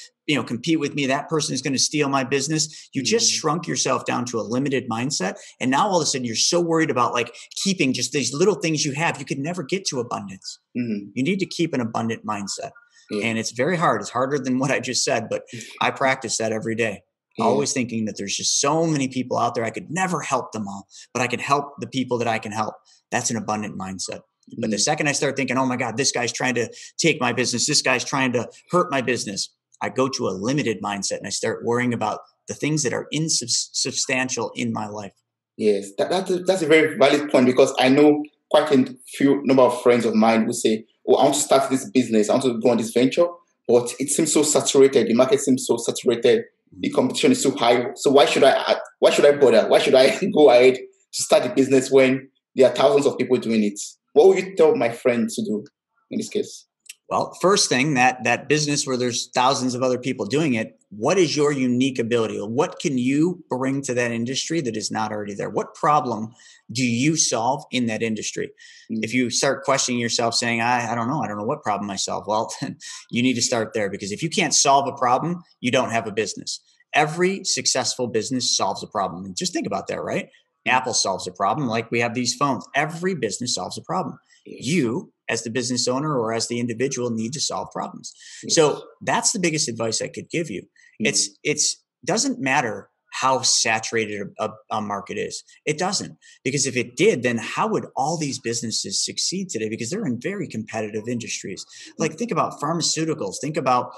compete with me, that person is going to steal my business, you just shrunk yourself down to a limited mindset. And now all of a sudden you're so worried about keeping just these little things you have, you could never get to abundance. You need to keep an abundant mindset. Yeah. And it's very hard. It's harder than what I just said, but I practice that every day. Yeah. Always thinking that there's just so many people out there. I could never help them all, but I can help the people that I can help. That's an abundant mindset. But the second I start thinking, oh my God, this guy's trying to take my business, this guy's trying to hurt my business, I go to a limited mindset and I start worrying about the things that are insubstantial in my life. Yes, that's a very valid point, because I know quite a few number of friends of mine who say, oh, I want to start this business, I want to go on this venture, but it seems so saturated. The market seems so saturated. The competition is so high. So why should I bother? Why should I go ahead to start a business when there are thousands of people doing it? What would you tell my friend to do in this case? Well, first thing, that business where there's thousands of other people doing it, what is your unique ability? What can you bring to that industry that is not already there? What problem do you solve in that industry? If you start questioning yourself saying, I don't know what problem I solve, well, then you need to start there, because if you can't solve a problem, you don't have a business. Every successful business solves a problem. And just think about that, right? Apple solves a problem like we have these phones. Every business solves a problem. Yes. You, as the business owner or as the individual, need to solve problems. Yes. So that's the biggest advice I could give you. Mm. It's doesn't matter how saturated a market is. It doesn't, because if it did, then how would all these businesses succeed today? Because they're in very competitive industries. Like, think about pharmaceuticals, think about,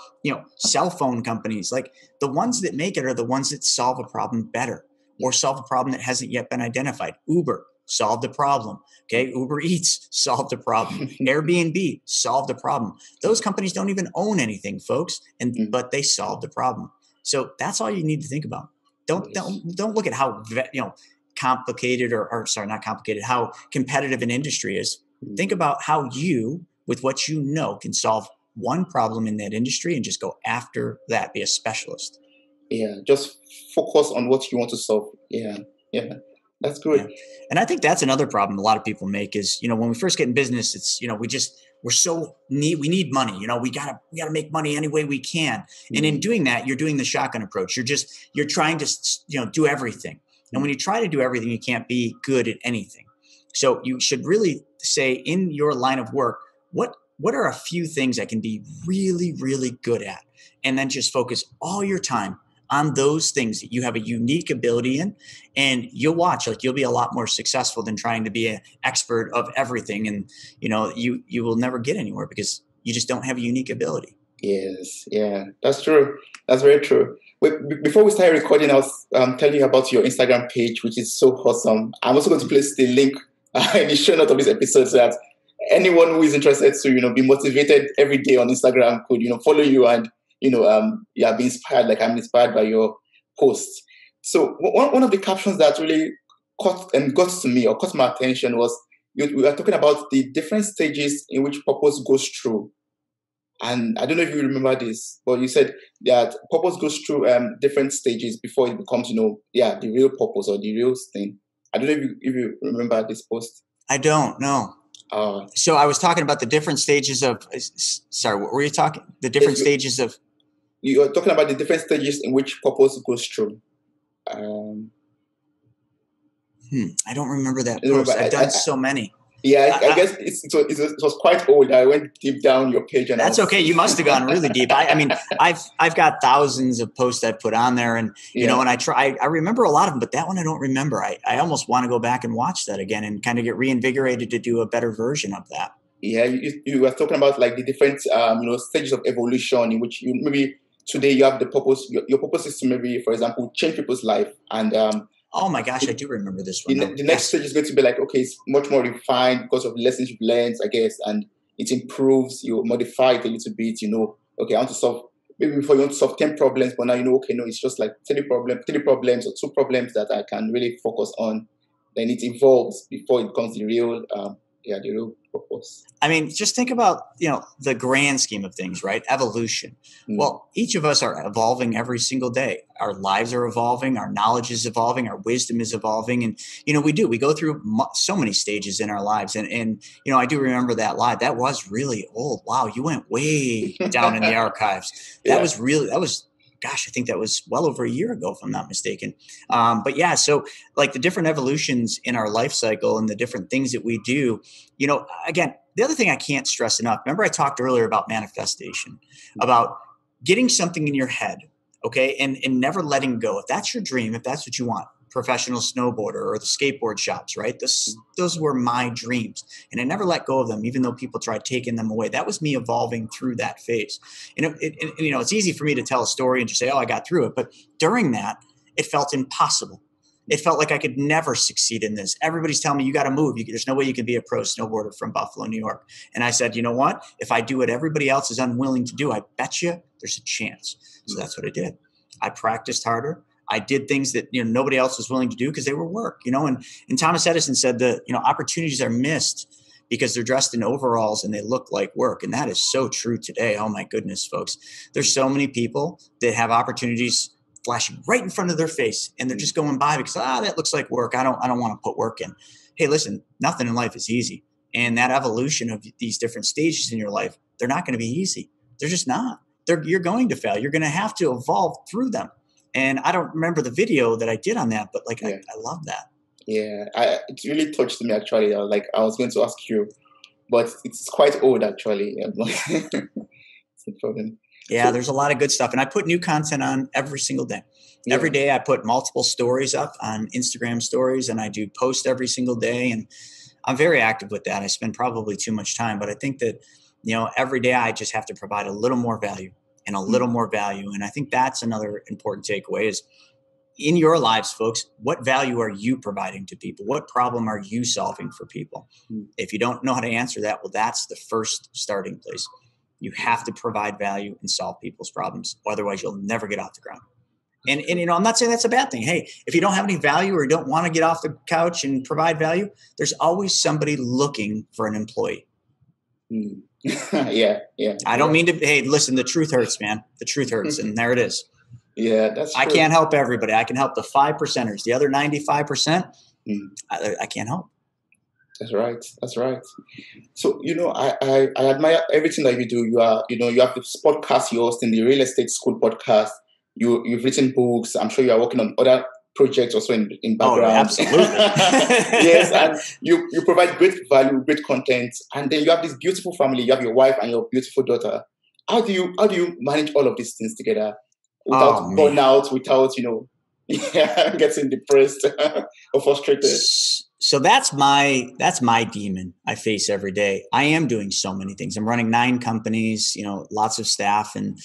cell phone companies. Like, the ones that make it are the ones that solve a problem better, or solve a problem that hasn't yet been identified. Uber solved the problem. Okay. Uber Eats solved the problem. Airbnb solved the problem. Those companies don't even own anything, folks, but they solved the problem. So that's all you need to think about. Don't look at how complicated not complicated, how competitive an industry is. Think about how you, with what you know, can solve one problem in that industry and just go after that. Be a specialist. Yeah, just focus on what you want to solve. Yeah, that's good. Yeah. And I think that's another problem a lot of people make is, when we first get in business, it's, we need money. We gotta make money any way we can. And in doing that, you're doing the shotgun approach. You're trying to, do everything. And when you try to do everything, you can't be good at anything. So you should really say, in your line of work, what are a few things I can be really, really good at? And then just focus all your time on those things that you have a unique ability in, and you'll watch, you'll be a lot more successful than trying to be an expert of everything. And, you will never get anywhere because you just don't have a unique ability. Yes. Yeah, that's true. That's very true. Before we start recording, I was telling you about your Instagram page, which is so awesome. I'm also going to place the link in the show notes of this episode so that anyone who is interested to, be motivated every day on Instagram could, follow you and, be inspired, like I'm inspired by your posts. So one of the captions that really got to me or caught my attention was we were talking about the different stages in which purpose goes through. And I don't know if you remember this, but you said that purpose goes through different stages before it becomes, the real purpose or the real thing. I don't know if you remember this post. I don't know. So I was talking about the different stages of. Sorry, what were you talking? The different stages of. You are talking about the different stages in which purpose goes through. I don't remember that post. I've done so many. Yeah, I guess it was quite old. I went deep down your page, and that's okay. You must have gone really deep. I mean, I've got thousands of posts I've put on there, and and I remember a lot of them, but that one I don't remember. I almost want to go back and watch that again and kind of get reinvigorated to do a better version of that. Yeah, you were talking about like the different stages of evolution in which maybe today you have the purpose. Your purpose is to maybe, for example, change people's life, and oh my gosh, I do remember this one. The next stage is going to be like, okay, it's much more refined because of lessons you've learned, I guess, and it improves, you modify it a little bit, okay, I want to solve, maybe before you want to solve 10 problems, but now it's just like 3 problems or 2 problems that I can really focus on. Then it evolves before it becomes the real purpose. I mean, just think about, the grand scheme of things, right? Evolution. Well, each of us are evolving every single day. Our lives are evolving. Our knowledge is evolving. Our wisdom is evolving. And, we go through so many stages in our lives. And I do remember that live. That was really old. Wow. You went way down in the archives. That was gosh, I think that was well over a year ago, if I'm not mistaken. But yeah, so like the different evolutions in our life cycle and the different things that we do, again, the other thing I can't stress enough, remember I talked earlier about manifestation, about getting something in your head, okay, and never letting go. If that's your dream, if that's what you want, professional snowboarder or the skateboard shops, right? Those were my dreams. And I never let go of them, even though people tried taking them away. That was me evolving through that phase. And it's easy for me to tell a story and just say, oh, I got through it. But during that, it felt impossible. It felt like I could never succeed in this. Everybody's telling me, you got to move. There's no way you can be a pro snowboarder from Buffalo, New York. And I said, you know what? If I do what everybody else is unwilling to do, I bet you there's a chance. So that's what I did. I practiced harder. I did things that nobody else was willing to do because they were work, and Thomas Edison said that opportunities are missed because they're dressed in overalls and they look like work. And that is so true today. Oh my goodness, folks. There's so many people that have opportunities flashing right in front of their face and they're just going by because that looks like work. I don't want to put work in. Hey, listen, nothing in life is easy. And that evolution of these different stages in your life, they're not going to be easy. They're just not. You're going to fail. You're going to have to evolve through them. And I don't remember the video that I did on that, but I love that. Yeah, it really touched me actually. I was going to ask you, but it's quite old actually. It's no problem. Yeah, So there's a lot of good stuff. And I put new content on every single day. Every yeah, day I put multiple stories up on Instagram stories, and I do post every single day. And I'm very active with that. I spend probably too much time, but I think that, every day I just have to provide a little more value and a little mm, more value. And I think that's another important takeaway is in your lives, folks, what value are you providing to people? What problem are you solving for people? mm, If you don't know how to answer that, well, that's the first starting place. You yeah, have to provide value and solve people's problems. Otherwise, you'll never get off the ground. that's And true. I'm not saying that's a bad thing. Hey, if you don't have any value or you don't want to get off the couch and provide value, there's always somebody looking for an employee. Mm. Yeah, yeah, I you're don't right. mean to, hey, listen, the truth hurts, man. The truth hurts. And there it is. Yeah, that's I true. can't help everybody. I can help the 5%ers. The other 95%, Mm, I can't help. that's right. That's right. So, I admire everything that you do. You have this podcast you host in the real estate school podcast. You've written books. I'm sure you are working on other projects also in Oh, background. absolutely. Yes, and you provide great value, great content, and then you have this beautiful family. You have your wife and your beautiful daughter. How do you manage all of these things together without Oh, man. burnout, without getting depressed or frustrated? So that's my demon I face every day. I am doing so many things. I'm running 9 companies, lots of staff and,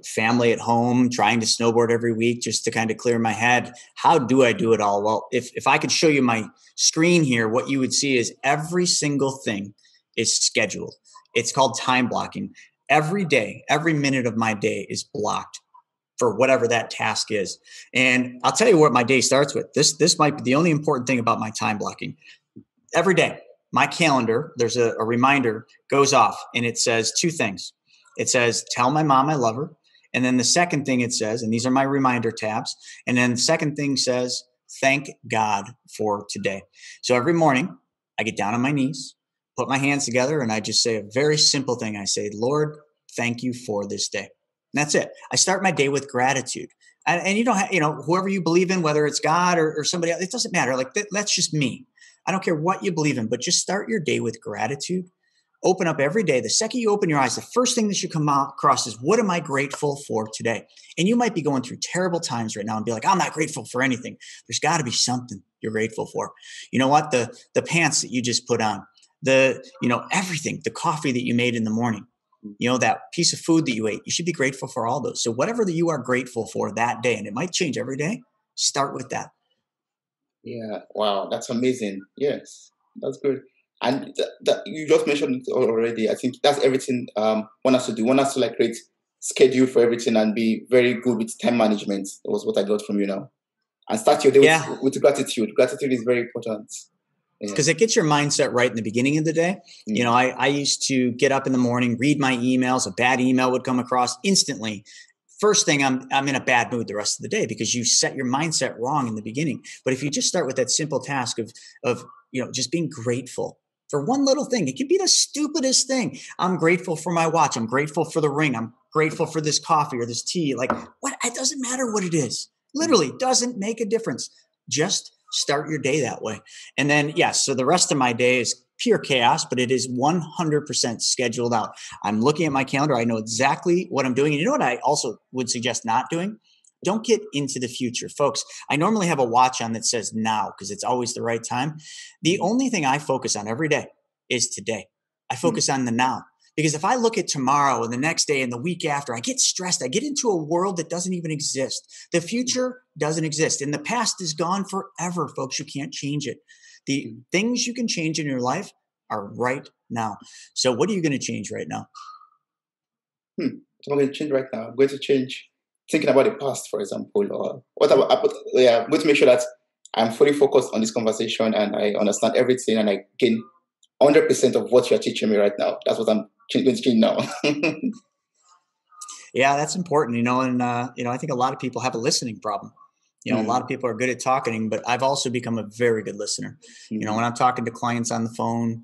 family at home, trying to snowboard every week just to kind of clear my head. How do I do it all? Well, if I could show you my screen here, what you would see is every single thing is scheduled. It's called time blocking. Every day, every minute of my day is blocked for whatever that task is. And I'll tell you what my day starts with. This might be the only important thing about my time blocking. Every day, my calendar, there's a reminder goes off and it says 2 things. It says, tell my mom I love her. And then the second thing it says, and these are my reminder tabs. And then the second thing says, thank God for today. So every morning I get down on my knees, put my hands together, and I just say a very simple thing. I say, Lord, thank you for this day. And that's it. I start my day with gratitude. And you don't have, whoever you believe in, whether it's God or somebody else, it doesn't matter. Like that's just me. I don't care what you believe in, but just start your day with gratitude. Open up every day. The second you open your eyes, the first thing that should come across is, what am I grateful for today? And you might be going through terrible times right now and be like, I'm not grateful for anything. There's got to be something you're grateful for. You know what? The pants that you just put on, everything, the coffee that you made in the morning, that piece of food that you ate, you should be grateful for all those. So whatever that you are grateful for that day, and it might change every day, start with that. Yeah, wow, that's amazing. Yes, that's good. And that you just mentioned it already. I think that's everything one has to do. One has to like create schedule for everything and be very good with time management. That was what I got from you now. And start your day with Yeah, with gratitude. Gratitude is very important. Yeah. because it gets your mindset right in the beginning of the day. Mm, I used to get up in the morning, read my emails. A bad email would come across instantly. First thing, I'm in a bad mood the rest of the day because you set your mindset wrong in the beginning. But if you just start with that simple task of just being grateful for one little thing, it could be the stupidest thing. I'm grateful for my watch. I'm grateful for the ring. I'm grateful for this coffee or this tea. Like what? It doesn't matter what it is. mm, Literally doesn't make a difference. Just start your day that way. And then, yes, so the rest of my day is pure chaos, but it is 100% scheduled out. I'm looking at my calendar. I know exactly what I'm doing. And you know what I also would suggest not doing? Don't get into the future. Folks, I normally have a watch on that says now because it's always the right time. The mm, only thing I focus on every day is today. I mm. focus on the now. Because if I look at tomorrow and the next day and the week after, I get stressed. I get into a world that doesn't even exist. The future doesn't exist. And the past is gone forever, folks. You can't change it. The Mm. things you can change in your life are right now. So, what are you going to change right now? So I'm going to change right now. I'm going to change thinking about the past, for example, or what about. Yeah, I'm going to make sure that I'm fully focused on this conversation and I understand everything and I gain 100% of what you're teaching me right now. That's what I'm going to change now. Yeah, that's important, and I think a lot of people have a listening problem. A lot Mm, of people are good at talking, but I've also become a very good listener. When mm, I'm talking to clients on the phone,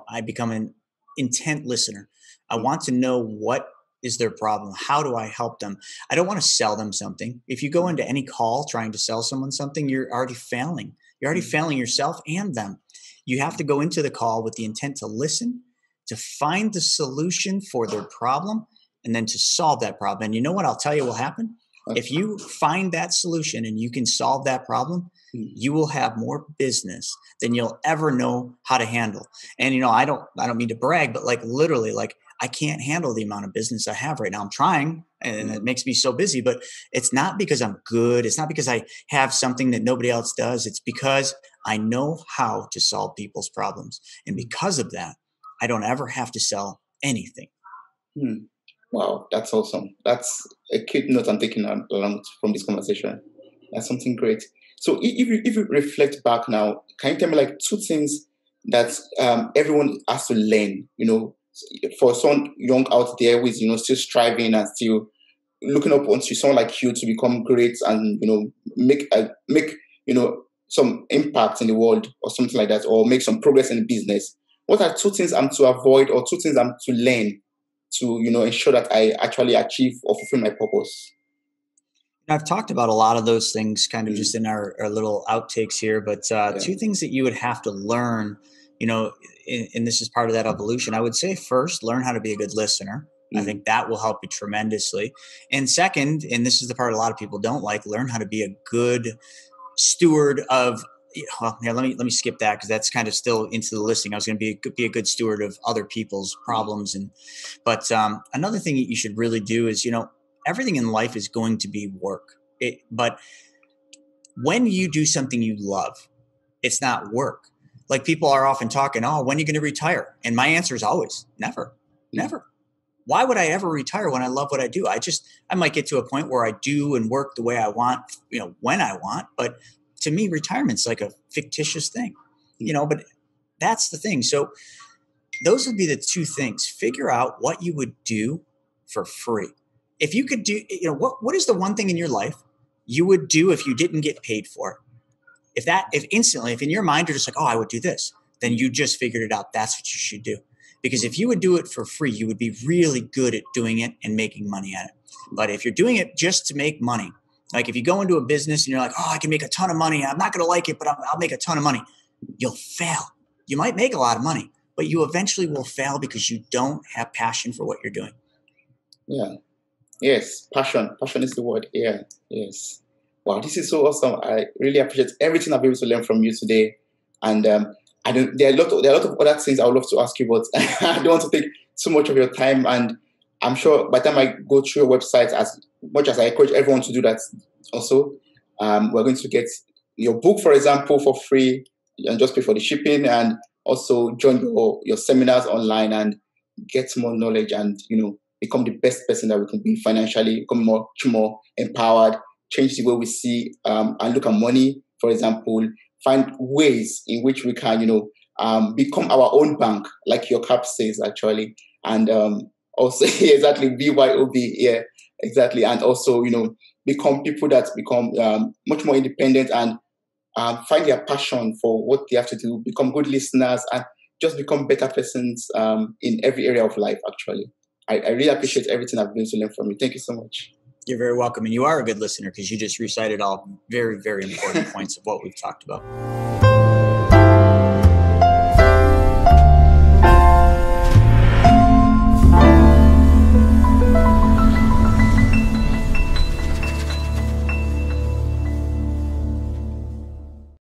I become an intent listener. I mm, want to know what is their problem. How do I help them? I don't want to sell them something. If you go mm, into any call trying to sell someone something, you're already failing. You're already failing yourself and them. You have to go into the call with the intent to listen, to find the solution for their problem, and then to solve that problem. And you know what I'll tell you will happen? If you find that solution and you can solve that problem, you will have more business than you'll ever know how to handle. And I don't mean to brag, but like literally, like I can't handle the amount of business I have right now. I'm trying, and it makes me so busy, but it's not because I'm good. It's not because I have something that nobody else does. It's because I know how to solve people's problems. And because of that, I don't ever have to sell anything. Wow, that's awesome. That's a cute note I'm taking along from this conversation. That's something great. So if you reflect back now, can you tell me like two things that everyone has to learn, for someone young out there who is, still striving and still looking up onto someone like you to become great and, make some impact in the world or something like that, or make some progress in the business. What are two things I'm to avoid or two things I'm to learn to, ensure that I actually achieve or fulfill my purpose? I've talked about a lot of those things kind of just in our little outtakes here, but two things that you would have to learn, and this is part of that evolution. I would say first, learn how to be a good listener. I think that will help you tremendously. And second, and this is the part a lot of people don't like, learn how to be a good steward of, well, here, let me skip that because that's kind of still into the listening. I was going to be a good steward of other people's problems. But another thing that you should really do is, everything in life is going to be work. But when you do something you love, it's not work. Like people are often talking, oh, when are you going to retire? And my answer is always never, never. Why would I ever retire when I love what I do? I might get to a point where I do and work the way I want, when I want. But to me, retirement's like a fictitious thing, but that's the thing. So those would be the two things. Figure out what you would do for free. If you could do, what is the one thing in your life you would do if you didn't get paid for it? If in your mind you're just like, oh, I would do this, then you just figured it out. That's what you should do. Because if you would do it for free, you would be really good at doing it and making money at it. But if you're doing it just to make money, like if you go into a business and you're like, oh, I can make a ton of money. I'm not going to like it, but I'll make a ton of money. You'll fail. You might make a lot of money, but you eventually will fail because you don't have passion for what you're doing. Yeah. Yes. Passion. Passion is the word. Yeah. Yes. Wow. This is so awesome. I really appreciate everything I've been able to learn from you today. And there are a lot of other things I would love to ask you, but I don't want to take too much of your time. And I'm sure by the time I go through your website, as much as I encourage everyone to do that also, we're going to get your book, for example, for free and just pay for the shipping, and also join your seminars online and get more knowledge and, become the best person that we can be financially, become much more empowered, change the way we see and look at money, for example, find ways in which we can, become our own bank, like your cap says, actually. And also, exactly, BYOB, yeah, exactly. And also, become people that become much more independent and find their passion for what they have to do, become good listeners, and just become better persons in every area of life, actually. I really appreciate everything I've been able to learn from you. Thank you so much. You're very welcome. And you are a good listener because you just recited all very, very important points of what we've talked about.